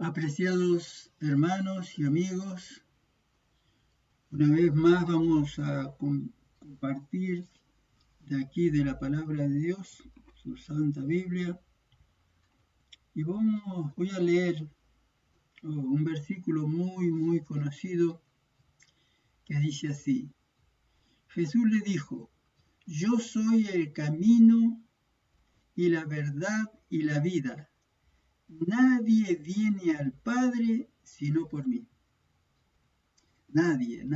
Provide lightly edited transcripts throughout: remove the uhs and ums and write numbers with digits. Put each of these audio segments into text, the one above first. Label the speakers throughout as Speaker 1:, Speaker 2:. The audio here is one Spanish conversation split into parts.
Speaker 1: Apreciados hermanos y amigos, una vez más vamos a compartir de aquí de la palabra de Dios, su Santa Biblia, y voy a leer un versículo muy conocido que dice así: Jesús le dijo: yo soy el camino y la verdad y la vida. Nadie viene al Padre sino por mí. Nadie.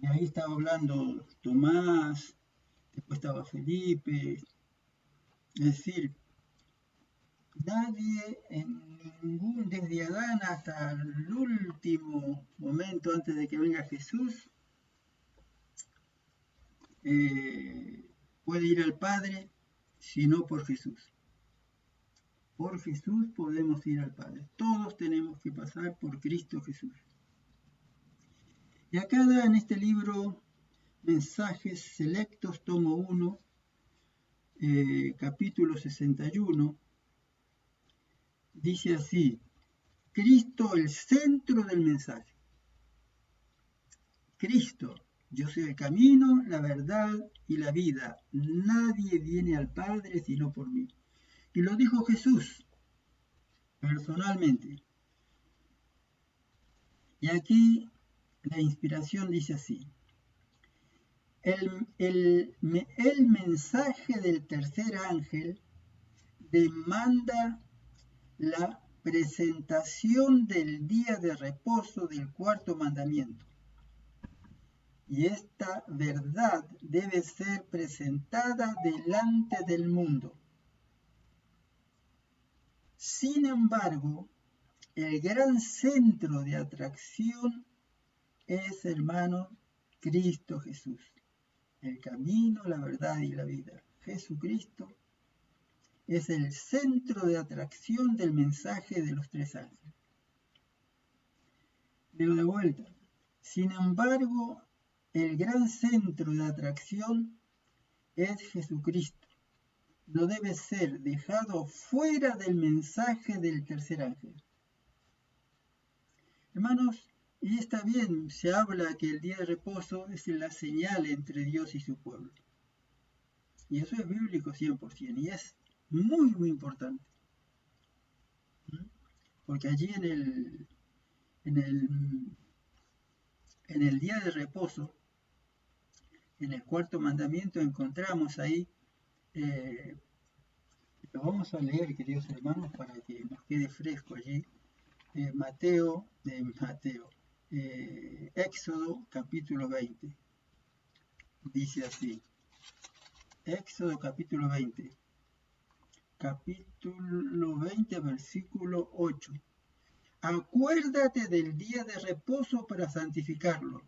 Speaker 1: Y ahí estaba hablando Tomás, después estaba Felipe. Es decir, nadie desde Adán hasta el último momento antes de que venga Jesús, puede ir al Padre sino por Jesús. Por Jesús podemos ir al Padre. Todos tenemos que pasar por Cristo Jesús. Y acá da en este libro Mensajes Selectos, tomo 1, capítulo 61, dice así: Cristo el centro del mensaje. Cristo, yo soy el camino, la verdad y la vida. Nadie viene al Padre sino por mí. Y lo dijo Jesús personalmente. Y aquí la inspiración dice así: el mensaje del tercer ángel demanda la presentación del día de reposo del cuarto mandamiento. Y esta verdad debe ser presentada delante del mundo. Sin embargo, el gran centro de atracción es, hermano, Cristo Jesús. El camino, la verdad y la vida. Jesucristo es el centro de atracción del mensaje de los tres ángeles. Leo de vuelta. Sin embargo, el gran centro de atracción es Jesucristo. No debe ser dejado fuera del mensaje del tercer ángel. Hermanos, y está bien, se habla que el día de reposo es la señal entre Dios y su pueblo. Y eso es bíblico 100%, y es muy importante. Porque allí en el día de reposo, en el cuarto mandamiento, encontramos ahí, lo vamos a leer, queridos hermanos, para que nos quede fresco allí, Éxodo capítulo 20. Dice así, Éxodo capítulo 20, versículo 8. Acuérdate del día de reposo para santificarlo.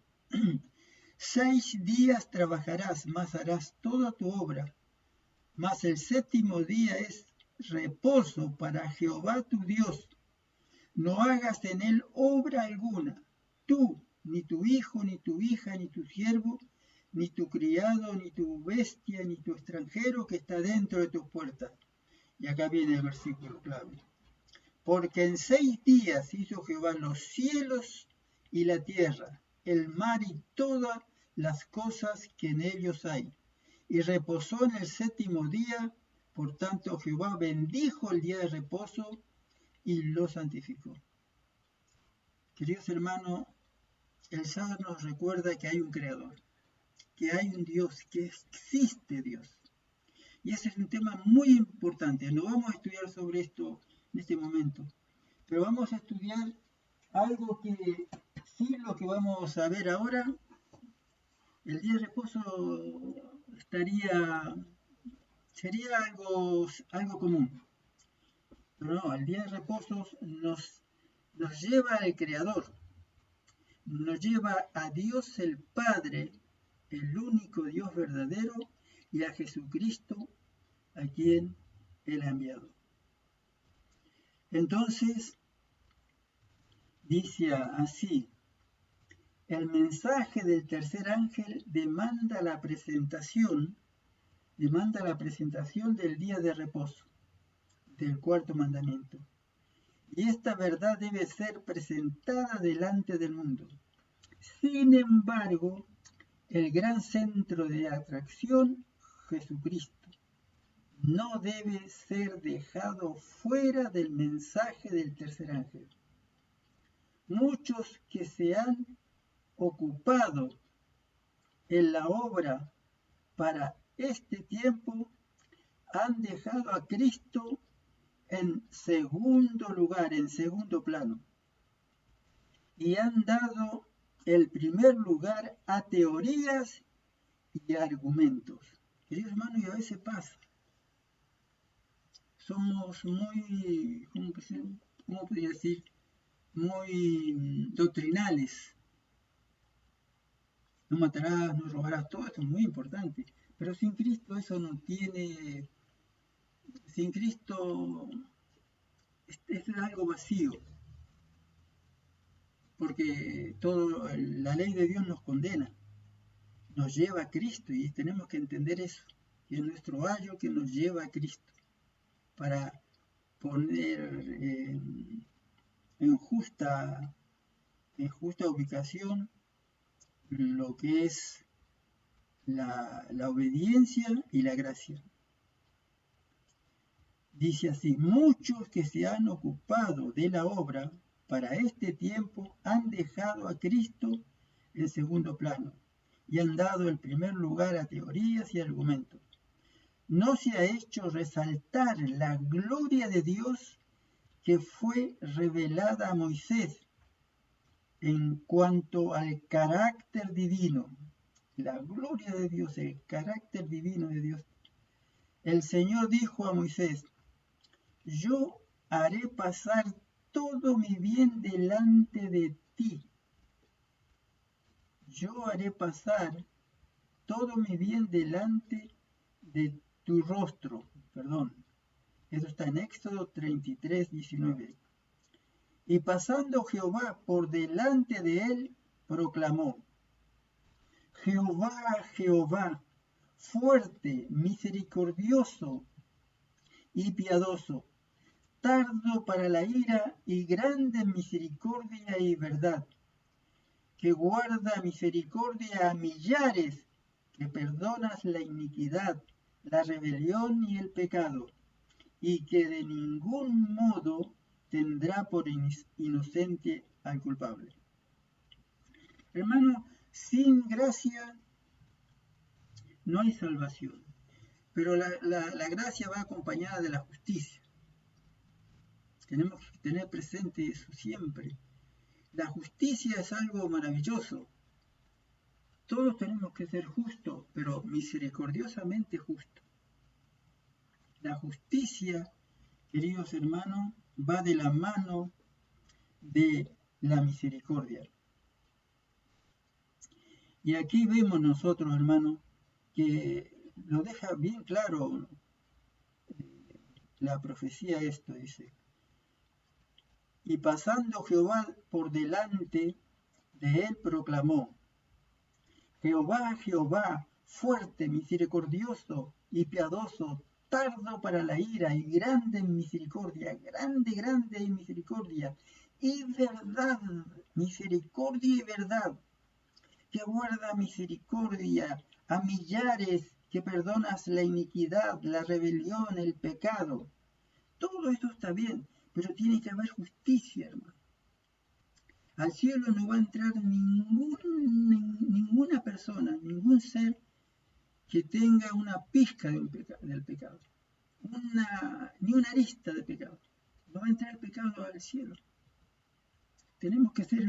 Speaker 1: 6 días trabajarás, mas harás toda tu obra. Mas el séptimo día es reposo para Jehová tu Dios. No hagas en él obra alguna, tú, ni tu hijo, ni tu hija, ni tu siervo, ni tu criado, ni tu bestia, ni tu extranjero que está dentro de tus puertas. Y acá viene el versículo clave. Porque en 6 días hizo Jehová los cielos y la tierra, el mar y todas las cosas que en ellos hay. Y reposó en el séptimo día, por tanto Jehová bendijo el día de reposo y lo santificó. Queridos hermanos, el sábado nos recuerda que hay un creador, que hay un Dios, que existe Dios. Y ese es un tema muy importante. No vamos a estudiar sobre esto en este momento, pero vamos a estudiar algo que sí, lo que vamos a ver ahora. El día de reposo sería algo común, pero no, el día de reposo nos lleva al Creador, nos lleva a Dios el Padre, el único Dios verdadero, y a Jesucristo, a quien Él ha enviado. Entonces, dice así: el mensaje del tercer ángel demanda la presentación del día de reposo, del cuarto mandamiento. y esta verdad debe ser presentada delante del mundo. Sin embargo, el gran centro de atracción, Jesucristo, no debe ser dejado fuera del mensaje del tercer ángel. Muchos que se han ocupado en la obra para este tiempo han dejado a Cristo en segundo lugar, en segundo plano, y han dado el primer lugar a teorías y argumentos. Queridos hermanos, y a veces pasa. Somos muy, ¿cómo podría decir? Muy doctrinales. No matarás, no robarás, todo esto es muy importante. Pero sin Cristo eso no tiene, sin Cristo es algo vacío. Porque la ley de Dios nos condena, nos lleva a Cristo y tenemos que entender eso, que es nuestro ayo que nos lleva a Cristo para poner en justa ubicación lo que es la obediencia y la gracia. Dice así: muchos que se han ocupado de la obra para este tiempo han dejado a Cristo en segundo plano y han dado el primer lugar a teorías y argumentos. No se ha hecho resaltar la gloria de Dios que fue revelada a Moisés en cuanto al carácter divino. La gloria de Dios, el carácter divino de Dios. El Señor dijo a Moisés: yo haré pasar todo mi bien delante de ti. Yo haré pasar todo mi bien delante de tu rostro. Perdón. Eso está en Éxodo 33, 19. Y pasando Jehová por delante de él, proclamó: Jehová, Jehová, fuerte, misericordioso y piadoso, tardo para la ira y grande en misericordia y verdad, que guarda misericordia a millares, que perdonas la iniquidad, la rebelión y el pecado, y que de ningún modo tendrá por inocente al culpable. Hermano, sin gracia no hay salvación, pero la gracia va acompañada de la justicia. Tenemos que tener presente eso siempre. La justicia es algo maravilloso. Todos tenemos que ser justos, pero misericordiosamente justos. La justicia, queridos hermanos, va de la mano de la misericordia. Y aquí vemos nosotros, hermanos, que lo deja bien claro la profecía esto, dice: y pasando Jehová por delante de él, proclamó: Jehová, Jehová, fuerte, misericordioso y piadoso, tardo para la ira y grande en misericordia, grande en misericordia y verdad, misericordia y verdad, que guarda misericordia a millares, que perdonas la iniquidad, la rebelión, el pecado. Todo esto está bien, pero tiene que haber justicia, hermano. Al cielo no va a entrar ninguna persona, ningún ser que tenga una pizca del pecado, ni una arista de pecado. No va a entrar el pecado al cielo. Tenemos que ser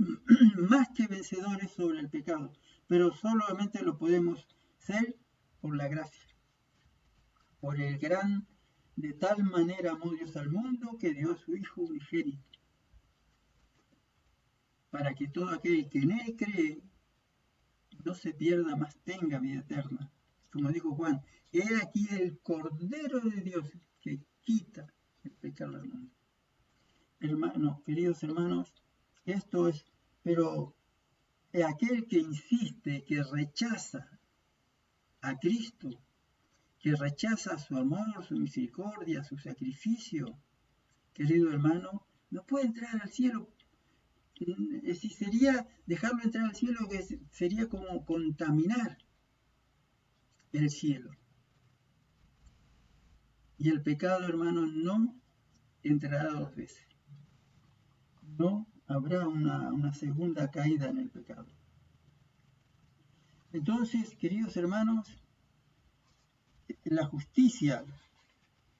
Speaker 1: más que vencedores sobre el pecado, pero solamente lo podemos ser por la gracia, por el gran, de tal manera amó Dios al mundo que dio a su Hijo unigénito, para que todo aquel que en él cree no se pierda, mas tenga vida eterna. Como dijo Juan: he aquí el Cordero de Dios que quita el pecado del mundo. Hermanos, queridos hermanos, esto es, pero aquel que insiste, que rechaza a Cristo, que rechaza su amor, su misericordia, su sacrificio, querido hermano, No puede entrar al cielo. Si sería dejarlo entrar al cielo, que sería como contaminar el cielo. Y el pecado, hermanos, no entrará dos veces. No habrá una segunda caída en el pecado. Entonces, queridos hermanos, la justicia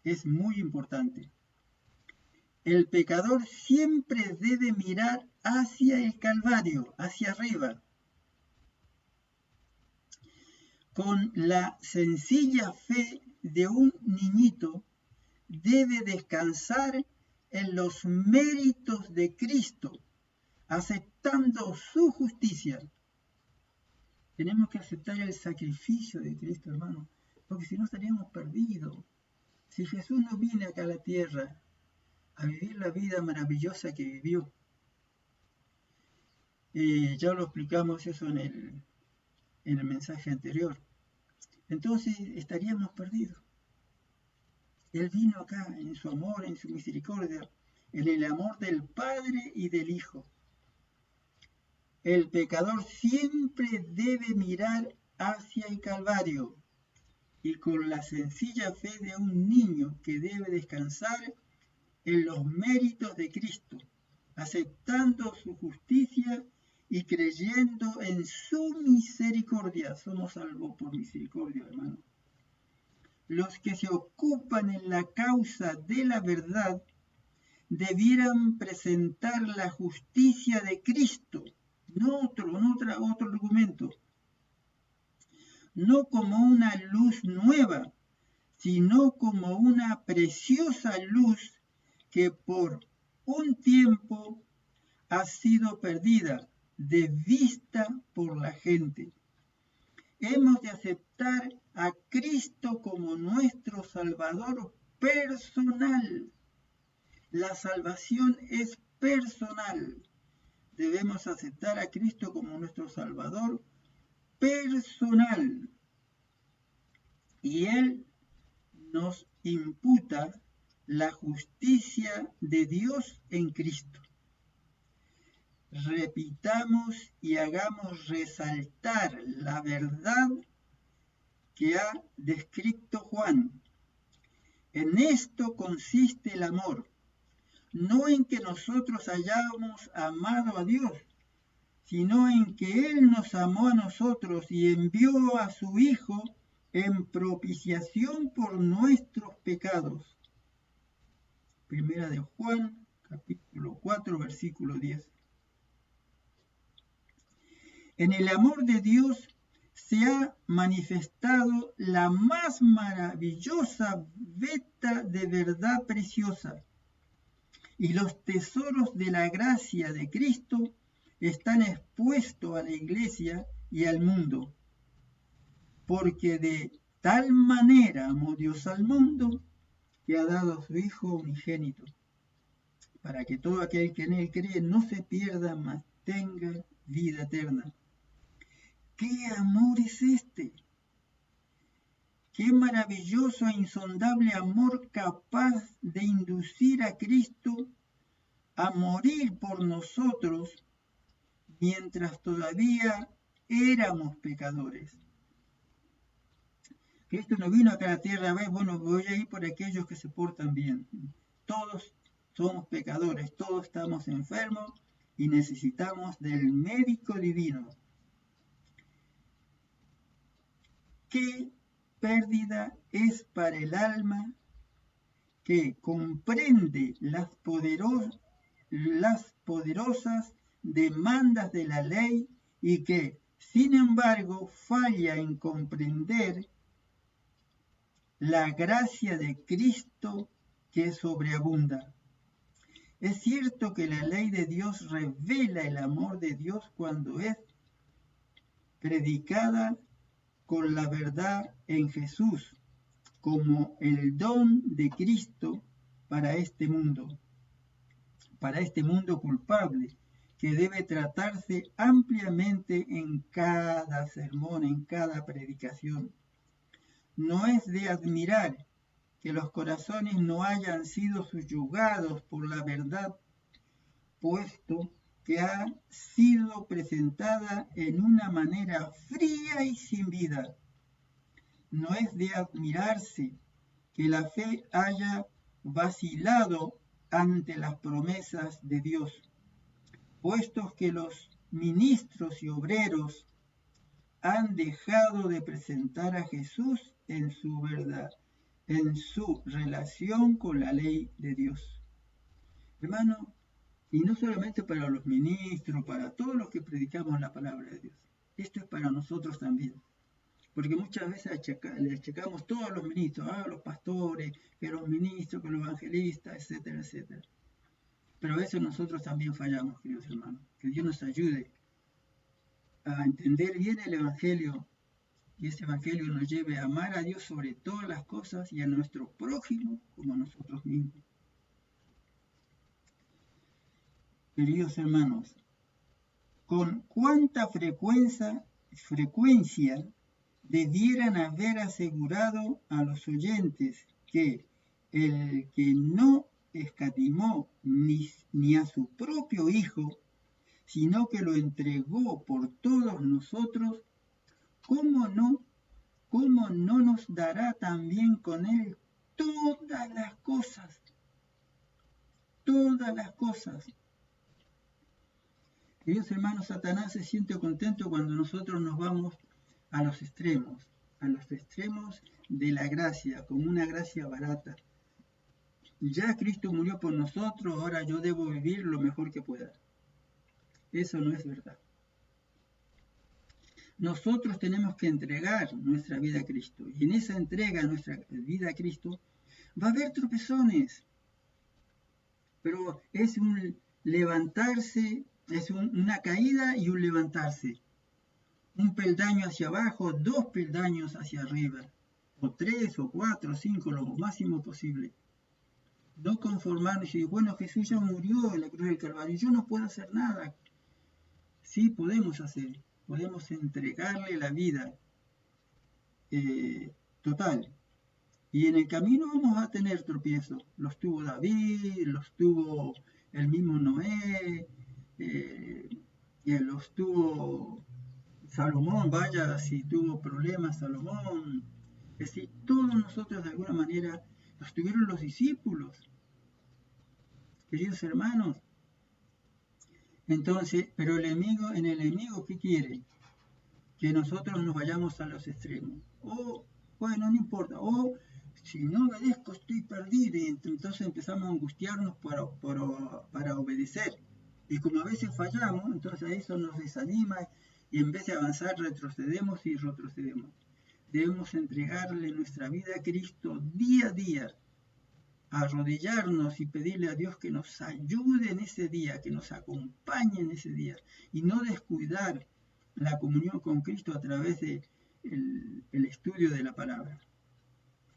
Speaker 1: es muy importante. El pecador siempre debe mirar hacia el Calvario, hacia arriba, con la sencilla fe de un niñito. Debe descansar en los méritos de Cristo, aceptando su justicia. Tenemos que aceptar el sacrificio de Cristo, hermano, porque si no estaríamos perdidos. Si Jesús no viene acá a la tierra a vivir la vida maravillosa que vivió, ya lo explicamos eso en el mensaje anterior, entonces estaríamos perdidos. Él vino acá en su amor, en su misericordia, en el amor del Padre y del Hijo. El pecador siempre debe mirar hacia el Calvario y con la sencilla fe de un niño que debe descansar en los méritos de Cristo, aceptando su justicia y creyendo en su misericordia. Somos salvos por misericordia, hermano. Los que se ocupan en la causa de la verdad debieran presentar la justicia de Cristo, no otro argumento, no como una luz nueva, sino como una preciosa luz que por un tiempo ha sido perdida de vista por la gente. Hemos de aceptar a Cristo como nuestro Salvador personal. La salvación es personal. Debemos aceptar a Cristo como nuestro Salvador personal. Y Él nos imputa la justicia de Dios en Cristo. Repitamos y hagamos resaltar la verdad que ha descrito Juan. En esto consiste el amor, no en que nosotros hayamos amado a Dios, sino en que Él nos amó a nosotros y envió a su Hijo en propiciación por nuestros pecados. Primera de Juan, capítulo 4, versículo 10. En el amor de Dios se ha manifestado la más maravillosa veta de verdad preciosa, y los tesoros de la gracia de Cristo están expuestos a la Iglesia y al mundo, porque de tal manera amó Dios al mundo que ha dado a su Hijo unigénito, para que todo aquel que en Él cree no se pierda, mas tenga vida eterna. ¿Qué amor es este? Qué maravilloso e insondable amor capaz de inducir a Cristo a morir por nosotros mientras todavía éramos pecadores. Cristo no vino acá a la tierra a ver, bueno, voy a ir por aquellos que se portan bien. Todos somos pecadores, todos estamos enfermos y necesitamos del médico divino. ¿Qué pérdida es para el alma que comprende las poderosas demandas de la ley y que, sin embargo, falla en comprender la gracia de Cristo que sobreabunda? Es cierto que la ley de Dios revela el amor de Dios cuando es predicada con la verdad en Jesús, como el don de Cristo para este mundo culpable, que debe tratarse ampliamente en cada sermón, en cada predicación. No es de admirar que los corazones no hayan sido subyugados por la verdad puesto que ha sido presentada en una manera fría y sin vida. No es de admirarse que la fe haya vacilado ante las promesas de Dios, puesto que los ministros y obreros han dejado de presentar a Jesús en su verdad, en su relación con la ley de Dios. Hermano, y no solamente para los ministros, para todos los que predicamos la palabra de Dios. Esto es para nosotros también. Porque muchas veces le achacamos todos los ministros, los pastores, que los ministros, que los evangelistas, etcétera, etcétera. Pero a veces nosotros también fallamos, queridos hermanos. Que Dios nos ayude a entender bien el Evangelio y ese Evangelio nos lleve a amar a Dios sobre todas las cosas y a nuestro prójimo como a nosotros mismos. Queridos hermanos, con cuánta frecuencia debieran haber asegurado a los oyentes que el que no escatimó ni a su propio Hijo, sino que lo entregó por todos nosotros, ¿cómo no nos dará también con él todas las cosas? Todas las cosas. Queridos hermanos, Satanás se siente contento cuando nosotros nos vamos a los extremos de la gracia, como una gracia barata. Ya Cristo murió por nosotros, ahora yo debo vivir lo mejor que pueda. Eso no es verdad. Nosotros tenemos que entregar nuestra vida a Cristo, y en esa entrega de nuestra vida a Cristo va a haber tropezones, pero es un levantarse, es una caída y un levantarse. Un peldaño hacia abajo, 2 peldaños hacia arriba, o 3, o 4, o 5, lo máximo posible. No conformarnos y decir, bueno, Jesús ya murió en la cruz del Calvario, yo no puedo hacer nada. Sí, podemos entregarle la vida total. Y en el camino vamos a tener tropiezos. Los tuvo David, los tuvo el mismo Noé, los tuvo Salomón, vaya, si tuvo problemas Salomón. Es decir, todos nosotros de alguna manera los tuvieron los discípulos. Queridos hermanos. Entonces, pero el enemigo, ¿qué quiere? Que nosotros nos vayamos a los extremos. Bueno, no importa. Si no obedezco, estoy perdido. Y entonces empezamos a angustiarnos para obedecer. Y como a veces fallamos, entonces eso nos desanima y en vez de avanzar retrocedemos. Debemos entregarle nuestra vida a Cristo día a día, arrodillarnos y pedirle a Dios que nos ayude en ese día, que nos acompañe en ese día y no descuidar la comunión con Cristo a través de el estudio de la palabra.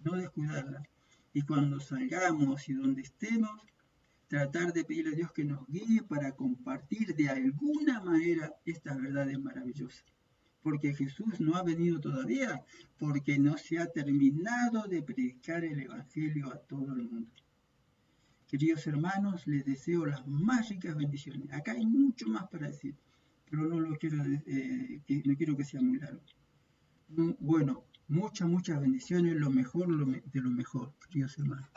Speaker 1: No descuidarla. Y cuando salgamos y donde estemos, tratar de pedirle a Dios que nos guíe para compartir de alguna manera estas verdades maravillosas. Porque Jesús no ha venido todavía, porque no se ha terminado de predicar el Evangelio a todo el mundo. Queridos hermanos, les deseo las más ricas bendiciones. Acá hay mucho más para decir, pero no quiero que sea muy largo. Bueno, muchas bendiciones, lo mejor de lo mejor, queridos hermanos.